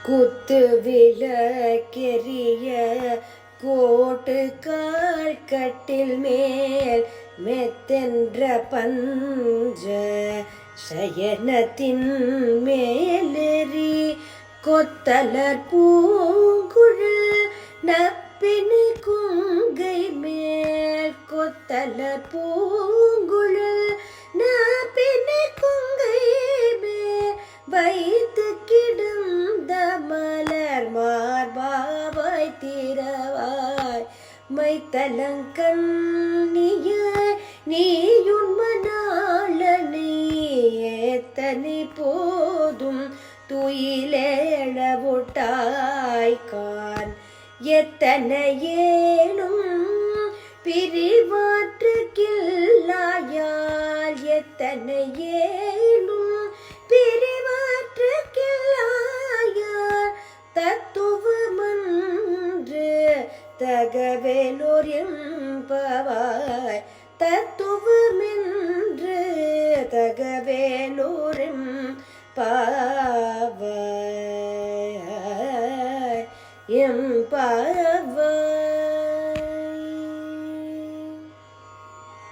குத்து விளக்கெரிய கோட்டு கால் கட்டில் மேல் மெத்தென்ற பஞ்ச சயனத்தின் மேலேறி கொத்தலர் பூங்குழல் நப்பினு குங்கை மேல் கொத்தலர் பூங்குழல் நப்பினு குங்கை மேல் வைத்து கிடந்த மலர் மார்பாவாய் திரவாய் மைத்தலங்கண்ணியாய் நீயுண்மனாளனை ஏத்தனை போதும் துயிலேழவுட்டாய்கான் எத்தனையேனும் பிரிவாற்று கில்லாயால் எத்தனையேனும் பிரிவாற்று கில்லாயால் தத்துவமன்று தகவேலோர் என்பவாய் தத்துவமென்று தகவேலோர் பாவாய் எம் பாவாய்.